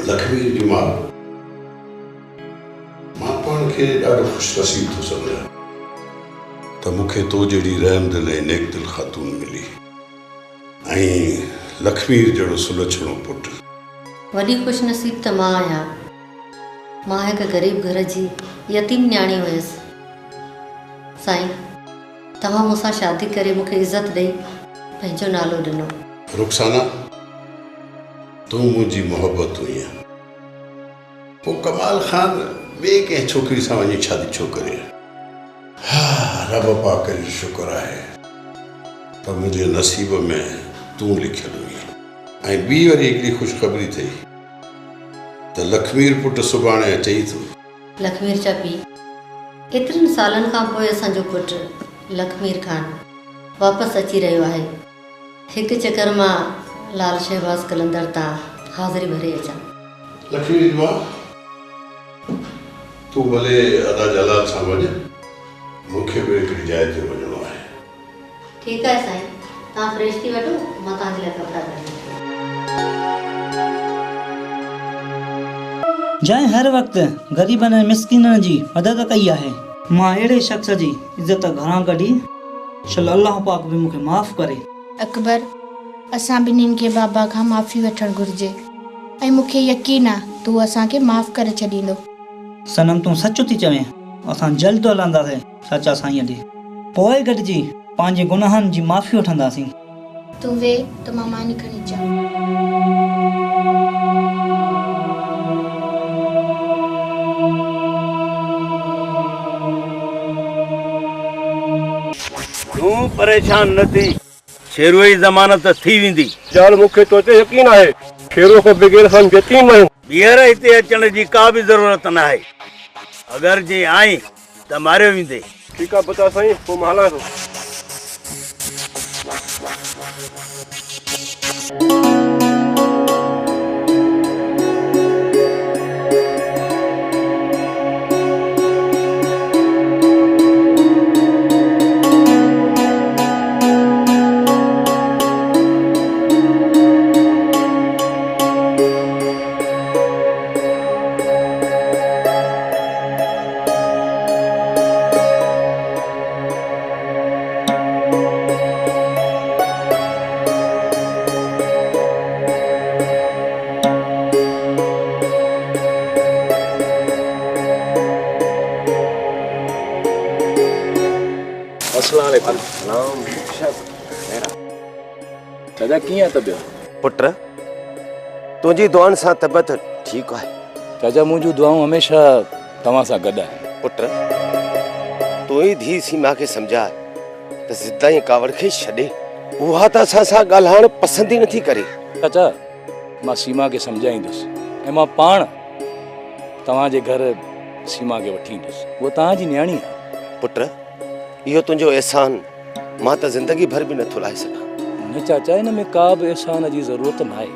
लखवीर जी मां पाण खे ॾाढो ख़ुशनसीब थो सम्झां त मूंखे तो जहिड़ी रहम दिल ऐं नेक दिल ख़ातून मिली ऐं लखवीर जहिड़ो सुलक्षणो पुटु। वॾी ख़ुशनसीब त मां आहियां। मां हिकु ग़रीब घर जी यतीम न्याणी हुयसि। साईं, तव्हां मूंसां शादी करे मूंखे इज़त ॾेई पंहिंजो नालो ॾिनो। रुखसाना, तूं मुंहिंजी मोहबत हुई। पोइ कमाल ख़ान ॿिए कंहिं छोकिरी सां वञी शादी छो करे? हा, रब पाक जो शुक्र आहे त मुंहिंजे नसीब में तूं लिखियलु हुई। ऐं ॿी वरी हिकिड़ी ख़ुशख़बरी अथई त लखमीर पुटु सुभाणे अचई थो। लखमीर जा पीउ, एतिरनि सालनि खां पोइ असांजो पुटु लखमीर ख़ान वापसि अची रहियो आहे। हिकु चकर मां लाल शहबाज़ कलंदर तां हाज़िरी भरे अचां। लखमीर मां तूं भले अदा जलाल सां वञ, मूंखे बि हिकिड़ी जाइ ते वञिणो आहे। ठीकु आहे साईं, तव्हां फ्रेश थी वठो, मां तव्हांजे लाइ कपिड़ा कढी। जंहिं हर वक़्तु ग़रीबनि ऐं मिसकिननि जी मदद कई आहे, मां अहिड़े शख़्स जी इज़त घरां कढी शल अल्लाह पाक बि मूंखे माफ़ करे। अकबर, असां ॿिन्हिनि खे बाबा खां माफ़ी वठणु घुरिजे ऐं मूंखे यकीन आहे तूं असांखे माफ़ करे छॾींदो। सनम, तूं सच थी चवें। असां जल्द हलंदासीं सचा साईं ॾे, पोइ गॾिजी पंहिंजे गुनाहनि जी माफ़ी वठंदासीं। तूं वे त मां मानी खणी अचां। तूं परेशान न थी, शेरुअ जी ज़मानत थी वेंदी। ज़ाल, मूंखे तो ते यकीन आहे शेरुअ खां बग़ैर असां यतीम आहियूं। ॿीहर हिते अचण जी का बि ज़रूरत न आहे। अगरि जे आई त मारियो वेंदे। ठीकु आहे बता साईं, पोइ मां हलां थो। चाचा कीअं तबियत? पुट, तुंहिंजी दुआनि सां तबियत ठीकु आहे। चाचा, मुंहिंजूं दुआऊं हमेशह तव्हां सां गॾु आहिनि। पुट, तूं ई धीउ सीमा खे सम्झाए त ज़िद ऐं कावड़ खे छॾे। उहा त असां सां ॻाल्हाइण पसंदि ई नथी करे। चाचा, मां सीमा खे सम्झाईंदुसि ऐं मां पाण तव्हांजे घर सीमा खे वठी ईंदुसि। उहा तव्हांजी न्याणी आहे। पुट, इहो तुंहिंजो एहसान मां त ज़िंदगी भर बि नथो लाहे सघां। न चाचा, हिन में का बि एहसान जी ज़रूरत न आहे।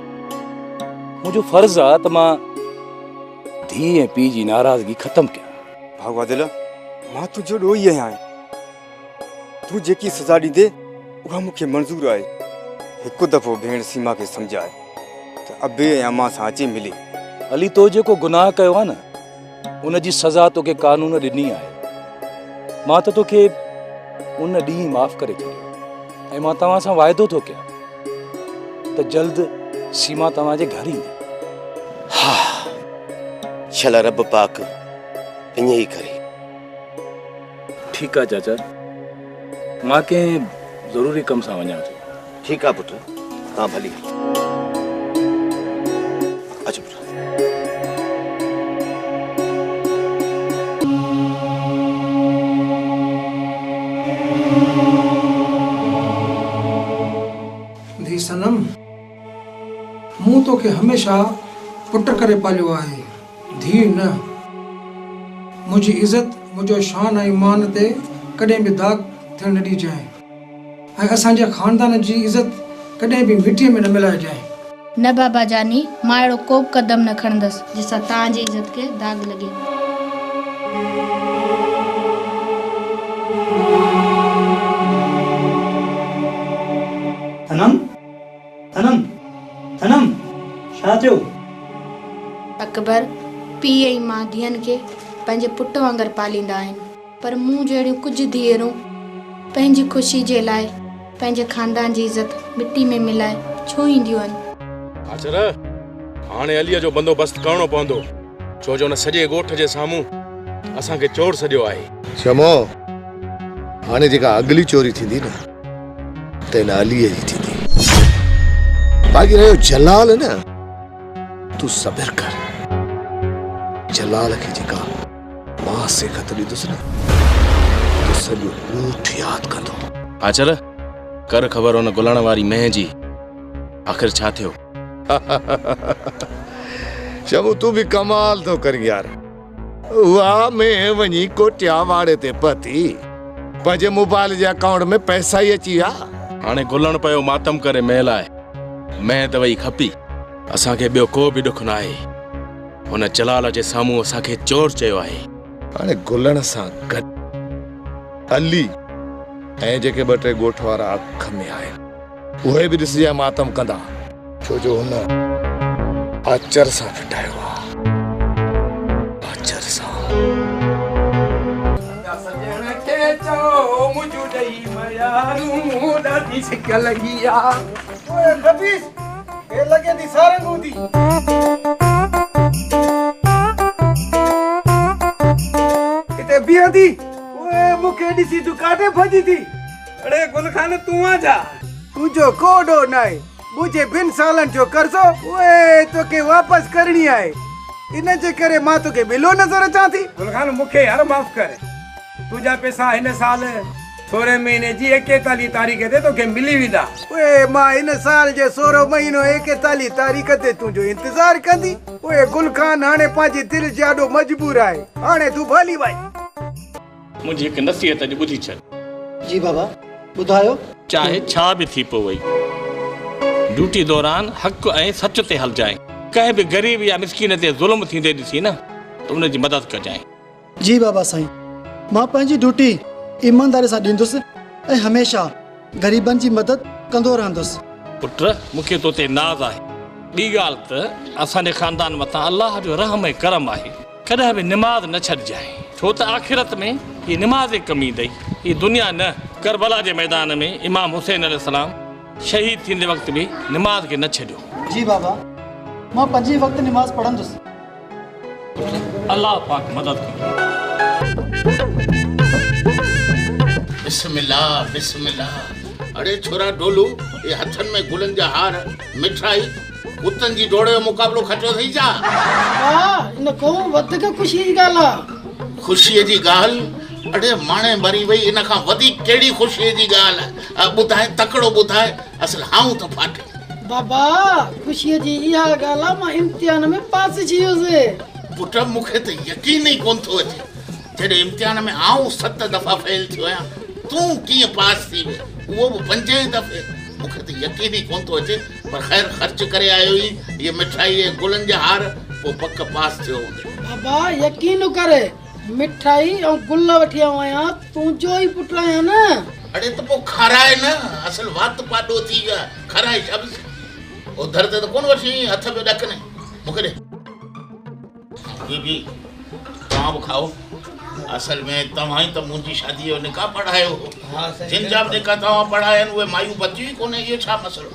मुंहिंजो फर्ज़ु आहे त मां धीउ ऐं पीउ जी नाराज़गी ख़तमु कयां। भाऊ आदिल, मां तुंहिंजो ॾोही आहियां। तूं जेकी सज़ा ॾींदे उहा मूंखे मंज़ूर आहे। हिकु दफ़ो भेण सीमा खे सम्झाए त अबे ऐं अम्मा सां अची मिली। अली, तो जेको गुनाह कयो आहे न, उन जी सज़ा तोखे कानून ॾिनी आहे। मां त तोखे उन ॾींहुं माफ़ करे छॾियो ऐं मां तव्हां सां वाइदो थो कयां त जल्द सीमा तव्हांजे घर ईंदी। हा, शल रब पाक ईअं ई करे। ठीकु आहे चाचा, मां कंहिं ज़रूरी कम सां वञां थो। ठीकु आहे पुट, तव्हां भली अचो पुट। धी सनम, मूं तोखे हमेशह पुट करे पालियो आहे, धी न। मुंहिंजी इज़त, मुंहिंजो शान ऐं मान ते कॾहिं बि दाग थियण न ॾिजांइ ऐं असांजे ख़ानदान जी इज़त कॾहिं बि मिटीअ में न मिलाइजांइ। न बाबा जानी, मां अहिड़ो को बि क़दम न खणंदसि जंहिंसां तव्हांजी इज़त खे दाग लॻे। सनम, सनम, सनम, छा थियो? अकबर पीउ ऐं मां धीअनि खे पंहिंजे पुट वांगुरु पालींदा आहिनि, पर मूं जहिड़ियूं कुझु धीअरूं पंहिंजी ख़ुशी जे लाइ पंहिंजे खानदान जी इज़त मिटी में मिलाए छो ईंदियूं आहिनि। आचर हाणे अलीअ जो बंदोबस्तु करणो पवंदो, छो जो हुन सॼे ॻोठ जे साम्हूं असांखे चोर सॼो आहे। शमो, हाणे जेका अगली चोरी थींदी न त हिन अलीअ जी थींदी। बाक़ी रहियो जलाल न, तूं सब्र कर। जलाल खे जेका मां सेखत ॾींदुसि न तो सॼो ॻोठ यादि कंदो। आचर कर ख़बर हुन गुलाण वारी मेह जी, आख़िर छा थियो? शमू तूं बि कमाल थो करी यार। उहा मेह वञी कोटिया वाड़े ते पती, पंहिंजे मोबाइल जे अकाउंट में पैसा ई अची विया। हाणे गुलण पियो मातम करे मेह लाइ, मेह त वई खपी। असांखे ॿियो को बि ॾुख न आहे। हुन जलाल जे साम्हूं असांखे चोर चयो आहे। हाणे गुलण सां गॾु अली ऐं जेके ॿ टे ॻोठ वारा अख में आहिनि उहे बि ॾिसजांइ मातम कंदा, छो जो हुन आचर सां फिटायो आहे। आचर सां मुखे ॾिसी तूं काॾे भॼी थी? अड़े गुलखान तूं आजा, तुंहिंजो कोडो न आहे। मुझे 2 सालनि जो कर्ज़ो उहे तोखे वापसि करणी आहे, इन जे करे मां तोखे बिलो नज़र अचां थी। गुलखान मूंखे हर माफ़ करे। तुंहिंजा पैसा हिन साल 16 महीने जी 41 तारीख़ ते तोखे मिली वेंदा। उहे मां हिन साल जे 16 महीनो 41 तारीख़ ते तुंहिंजो इंतज़ार कंदी। उहे गुलखान हाणे पंहिंजे दिलि जे ॾाढो मजबूर आहे। हाणे तूं भली वई। मुझे एक नसीहत अॼु ॿुधी छॾ। जी बाबा ॿुधायो। चाहे छा बि थी पो वई, ड्यूटी दौरान हक़ ऐं सच ते हलजांइ। कंहिं बि ग़रीब या मिसकीन ते ज़ुल्म थींदे ॾिसी न त उन जी मदद कजांइ। जी बाबा साईं, मां पंहिंजी ड्यूटी ईमानदारी सां ॾींदुसि ऐं हमेशह ग़रीबनि जी मदद कंदो रहंदुसि। पुट मूंखे तो ते नाज़ आहे। ॿी ॻाल्हि त असांजे ख़ानदान मथां अल्लाह जो रहम ऐं करम आहे। कॾहिं बि निमाज़ न छॾिजांइ, छो त आख़िरत में ही निमाज़ ई कमी अथई। ही दुनिया न, करबला जे मैदान में इमाम हुसैन अलैहिस्सलाम शहीद थींदे वक़्तु बि निमाज़ खे न छॾियो। जी बाबा, मां 5 वक़्त निमाज़ पढ़ंदुसि। अल्लाह पाक मदद करे। बिस्मिल्लाह बिस्मिल्लाह। अरे छोरा डोलू, ये हथन में गुलन जा हार, मिठाई, कुतन जी डोड़े जो मुकाबलो खटो थई जा। वाह, इन को वधीक खुशी जी ॻाल्हि आहे। खुशीअ जी ॻाल्हि? अड़े माणे मरी वई, इन खां वधीक कहिड़ी खुशीअ जी ॻाल्हि आहे? ॿुधाए, तकड़ो ॿुधाए, असल हाऊं त फाटे। बाबा, खुशीअ जी इहा ॻाल्हि आहे, मां इम्तिहान में पास थी वियुसि। पुट मूंखे त यकीन ई कोन थो अचे। जॾहिं इम्तिहान में आऊं 7 दफ़ा फेल थियो आहियां, तूं कीअं पास थी वियो, उहो बि 5 दफ़े। मूंखे त यकीन ई कोन थो अचे, पर ख़ैर ख़र्च करे आयो ई ये मिठाई ऐं गुलनि जा हार, पोइ पक पास थियो हूंदे। बाबा यकीन करे, मिठाई ऐं गुल वठी आयो आहियां, तुंहिंजो ई पुट आहियां न। अड़े त पोइ खाराए न, असल वात पाॾो थी वियो आहे। खाराए शब्द उधर ते त कोन वठी हथ में ॾकने। मूंखे ॾे बीबी, तव्हां बि खाओ। असल में तव्हां ई त मुंहिंजी शादीअ जो निकाह पढ़ायो। जिन जा बि निकाह तव्हां पढ़ाया आहिनि उहे मायूं बचियूं ई कोन्हे। इहो छा मसलो?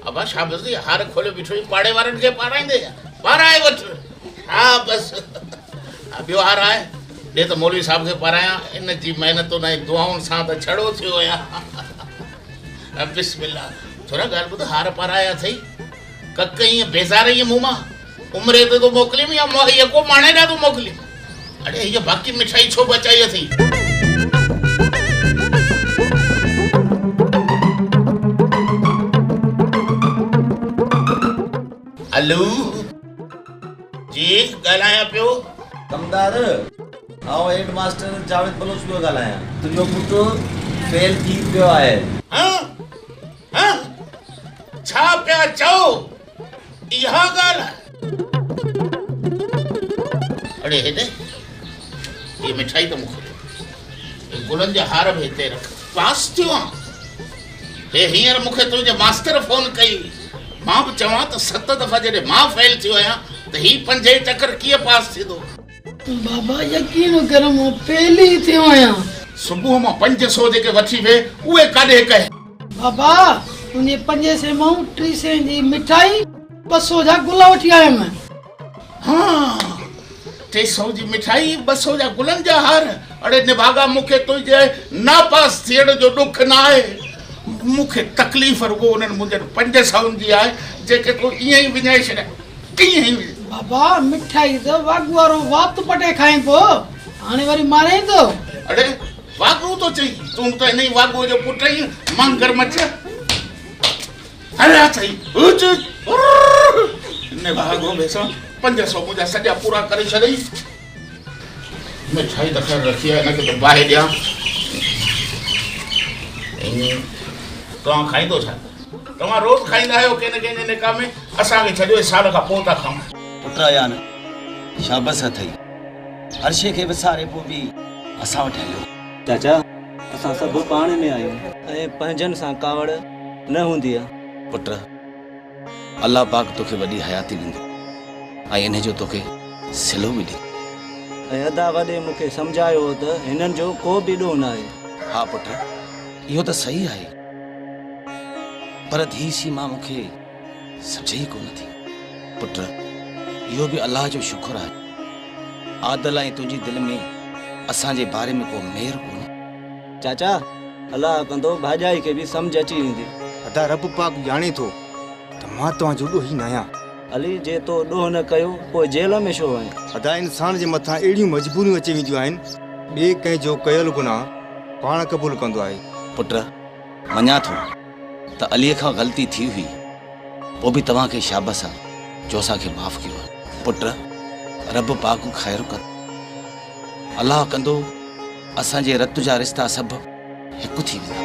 अबा शाबाश, हार खोले बीठो पाड़े वारनि खे पाराईंदे, पाराए वठि। हा बसि, ॿियो हार आहे ॾे त मौलवी साहब खे पारायां। इन जी महिनतुनि ऐं दुआउनि सां त छड़ो थियो आहियां। बिस्मिल्लाह। छोरा ॻाल्हि ॿुध, हार पाराया अथई, कक ईअं बेज़ार ईअं मुंहुं मां उमिरि ते तो मोकिलियमि या को माणे ॾां तो मोकिलियमि? अड़े हीअ बाक़ी मिठाई छो बचाई अथई? हलो जी, ॻाल्हायां पियो। कमदार, आउं हेड मास्टर जावेद बलोच पियो ॻाल्हायां। तुंहिंजो पुटु फेल थी पियो आहे। छा पिया चओ? इहा ॻाल्हि आहे? अड़े हेॾे, ये मिठाई तो मूंखे, गुलनि जा हार बि हिते रख। पास थियो आहियां। हे हींअर मूंखे तुंहिंजे मास्टर फोन कई। मां बि चवां त 7 दफ़ा जॾहिं मां फेल थियो आहियां त त ही 5 चकर कीअं पास थींदो? बाबा यकीन करो मां पहली ही थियो आहियां। सुबुह मां 500 जेके वठी वे उहे काॾे कहे? बाबा उन 500 मां 300 जी मिठाई 200 जा गुल वठी आयुमि। हाँ 300 जी मिठाई 200 जा गुलनि जा हार। अड़े निभागा मूंखे तुंहिंजे नापास थियण जो दुख न आहे। मूंखे तकलीफ़ रुगो उन्हनि मुंहिंजनि 500 जी आहे जेके तूं ईअं ई विञाए छॾिया। कीअं ई बाबा मिठाई तो वाग वारो वात पटे खाए पो हाणे वरी मारे तो। अड़े वागू तो चई तूं त नहीं वागू जो पुट ही मंगर मच। अरे चई उच ने भागो बेसा 500 मुझा सजा पूरा करे छॾई। मिठाई त खैर रखी है न के तो बाहे दिया। तो खाइंदो छा? तव्हां रोज खाईंदा आहियो के न के निका में असांखे छॾियो साल खां पोइ था खाऊं। पुट या न शाबस अथई हर शइ खे विसारे पोइ बि असां वटि हलियो। चाचा असां सभु पाण में आहियूं ऐं पंहिंजनि सां कावड़ न हूंदी आहे। पुट अल्लाह पाक तोखे वॾी हयाती ॾींदो ऐं इन जो तोखे सिलो बि ॾे। ऐं अदा वॾे मूंखे सम्झायो त हिननि जो को बि ॾोह न आहे। हा पुट इहो त सही आहे पर धी सीमा मूंखे सम्झे ई कोन थी। पुट इहो बि अल्लाह जो शुक्र आहे आदल ऐं तुंहिंजी दिलि में असांजे बारे में को मेहर कोन्हे। चाचा अल्लाह कंदो भाॼाई खे बि सम्झ अची वेंदी। अदा रब पाक ॼाणे थो त मां तव्हांजो ॾोही न आहियां। अली जे तो ॾोह न कयो पोइ जेल में छो आहीं? अदा इंसान जे मथां अहिड़ियूं मजबूरियूं अची वेंदियूं आहिनि ॿिए कंहिंजो कयल गुनाह पाण क़बूल कंदो आहे। पुट मञा थो त अलीअ खां ग़लती थी हुई पोइ बि तव्हांखे शाबस आहे जो असांखे माफ़ कयो आहे। पुट रब पाक ख़ैर कर अल्लाह कंदो असांजे रत जा रिश्ता सभु हिकु थी वेंदा।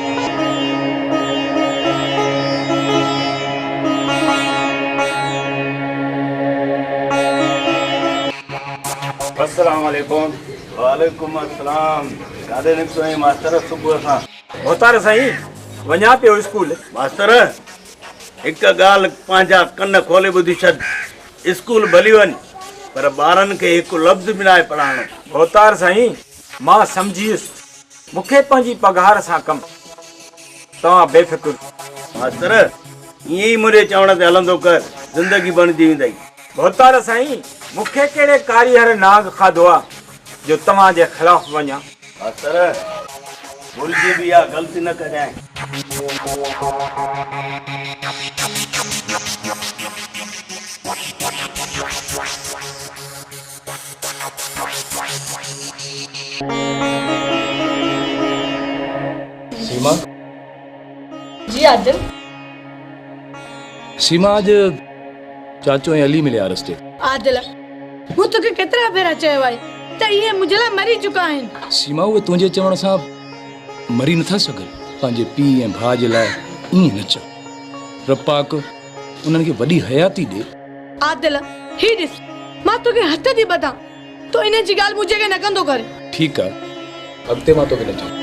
अस्सलाम वालेकुम। वालेकुम अस्सलाम। काॾे निकितो आहीं मास्तर सुबुह सां? होतार साईं वञा पियो स्कूल। मास्तर हिकु ॻाल्हि पंहिंजा कन खोले ॿुधी छॾ। स्कूल भली वञ पर ॿारनि खे हिकु लफ़्ज़ बि न आहे पढ़ाइणो। होतार साईं मां सम्झी वियुसि मूंखे पंहिंजी पघार सां कमु। तव्हां बेफ़िक्र। मास्तर ईअं ई मुंहिंजे चवण ते हलंदो कर ज़िंदगी बणिजी वेंदई। होतार साईं मूंखे कहिड़े कारीगर नाग खाधो आहे जो तव्हांजे ख़िलाफ़ वञा? मास्तर भुलिजी बि आहे ग़लती न कजांइ। सीमा जी आदिल। सीमा आज चाचो ऐं अली मिलिया रस्ते। आदिल मूं तोखे केतिरा भेरा चयो आहे त इहे मुंहिंजे लाइ मरी चुका आहिनि। सीमा उहे तुंहिंजे चवण सां मरी नथा सघनि। पंहिंजे पीउ ऐं भाउ जे लाइ ईअं न चओ। रब पाक उन्हनि खे वॾी हयाती ॾे। आदिल ही ॾिस मां तोखे हथ थी ॿधां तो इन जी ॻाल्हि मुंहिंजे खे न कंदो कर। ठीकु आहे अॻिते मां तोखे न चवां।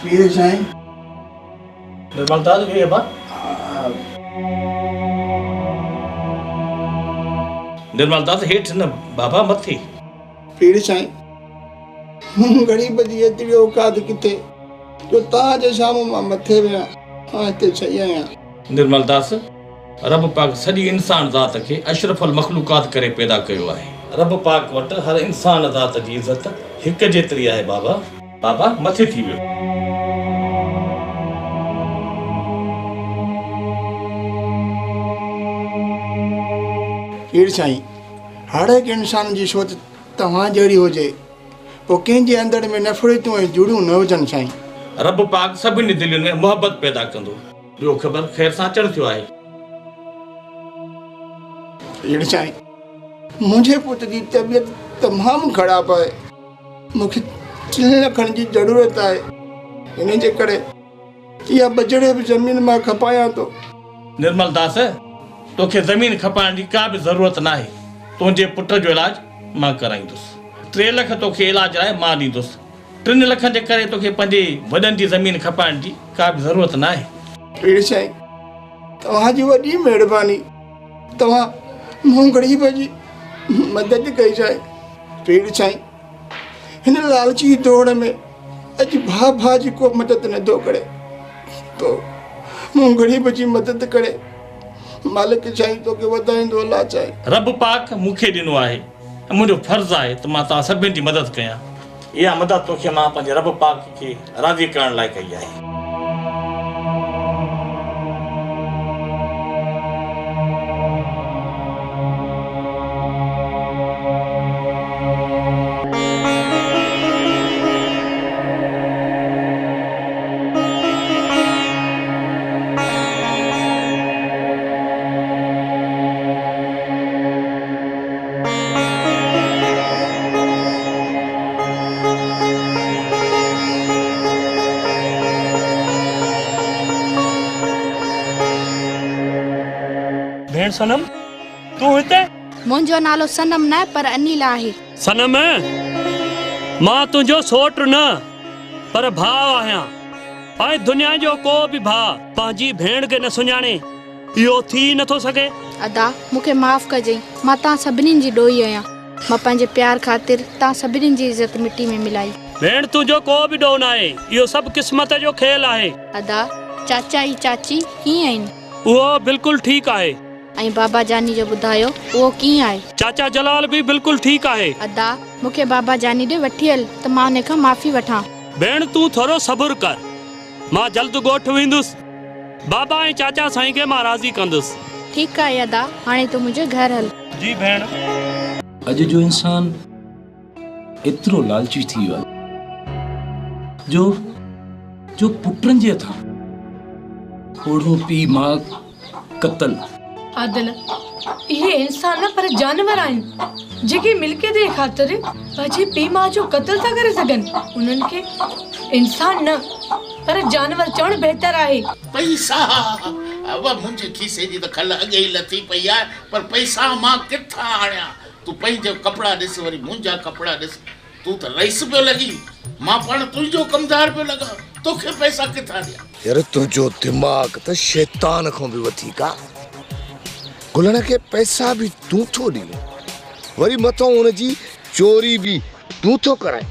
पीर साईं निर्मलदास खे बा निर्मलदास हेठि न बाबा मथे। पीर साईं मूं ग़रीब जी एतिरी औकात किथे जो तव्हांजे साम्हूं मां मथे वियां मां हिते सही आहियां। निर्मलदास रब पाक सॼी इंसान ज़ात खे अशरफुल मखलूकात करे पैदा कयो आहे। रब पाक वटि हर इंसान ज़ात जी इज़त हिकु जेतिरी आहे। बाबा बाबा मथे थी वियो। पीर साईं हर एक इंसान जी सोच तव्हां जहिड़ी हुजे पोइ कंहिंजे अंदर में नफ़रतूं ऐं जुड़ियूं न हुजनि साईं। रब पाक सभिनी दिलियुनि में मोहबत पैदा कंदो। ॿियो ख़बर ख़ैर सां अचणु थियो आहे। अहिड़े साईं मुंहिंजे पुट जी तबियत तमामु ख़राबु आहे। मूंखे 3 लखनि जी ज़रूरत आहे। इन जे करे इहा बजड़े बि ज़मीन मां खपायां थो। निर्मल दास, तोखे ज़मीन खपाइण जी का बि ज़रूरत न आहे। तुंहिंजे पुट जो इलाज मां कराईंदुसि। 3 लख तोखे इलाज लाइ मां ॾींदुसि। 3 लखनि जे करे तोखे पंहिंजे वॾनि जी ज़मीन खपाइण जी का बि ज़रूरत न आहे। अहिड़े साईं तव्हांजी वॾी महिरबानी। तव्हां मूं ग़रीब जी मदद कई जाए। अहिड़े साईं हिन लालची दौड़ में अॼु भाउ जी को मदद नथो करे, तो मूं ग़रीब जी मदद करे मालिक साईं तोखे वधाईंदो अलाह चाहे। रब पाक मूंखे ॾिनो आहे, मुंहिंजो फर्ज़ु आहे त मां तव्हां सभिनी जी मदद कयां। इहा मदद तोखे मां पंहिंजे रब पाक खे राज़ी करण लाइ कई आहे। भेण सनम, तू हिते? मुंहिंजो नालो सनम न पर अनिल आहे। सनम, मां तुंहिंजो सोट न पर भाउ आहियां। ऐं दुनिया जो को बि भाउ पंहिंजी भेण खे न सुञाणे, इहो थी नथो सघे। अदा मूंखे माफ़ कजई। मां तव्हां सभिनीनि जी ॾोही आहियां। मां पंहिंजे प्यार ख़ातिर तव्हां सभिनीनि जी इज़त मिटी में मिलाई। भेण तुंहिंजो को बि ॾोह न आहे, इहो सभु क़िस्मत जो खेल आहे। अदा चाचा ऐं चाची कीअं आहिनि? उहो बिल्कुलु ठीकु आहे। ऐं बाबा जानी जो ॿुधायो, उहो कीअं आहे? चाचा जलाल भी बिल्कुलु ठीकु आहे। अदा मूंखे बाबा जानी ॾे वठी हल त मां उन खां माफ़ी वठां। भेण तूं थोरो सब्र कर, मां जल्द ॻोठ वेंदुसि। बाबा ऐं चाचा साईं खे मां राज़ी कंदुसि। ठीकु आहे अदा, हाणे तूं मुंहिंजे घर हल। जी भेण। अॼु जो इंसान एतिरो लालची थी वियो आहे जो पुटनि जे हथां ओढ़ो पी मां कतल। आदिल, इहे इंसान पर जानवर आहिनि जेके मिल्कियत जे ख़ातिर पंहिंजे पीउ माउ जो क़त्ल था करे सघनि। उन्हनि खे इंसान न पर जानवर चवणु बहितर आहे। पैसा अब मुंहिंजे खीसे जी त खल अॻे ई लथी पई आहे, पर पैसा मां किथां आणियां? तूं पंहिंजा कपिड़ा ॾिस, वरी मुंहिंजा कपिड़ा ॾिस। तूं त रईस पियो लॻी, मां पाण तुंहिंजो कमदार पियो लॻा। तोखे पैसा किथां ॾियां? यार तुंहिंजो दिमाग़ त शैतान खां बि वधीक आहे। गुलण खे पैसा बि तूं थो ॾीं, वरी मथां हुनजी चोरी बि तूं थो कराए।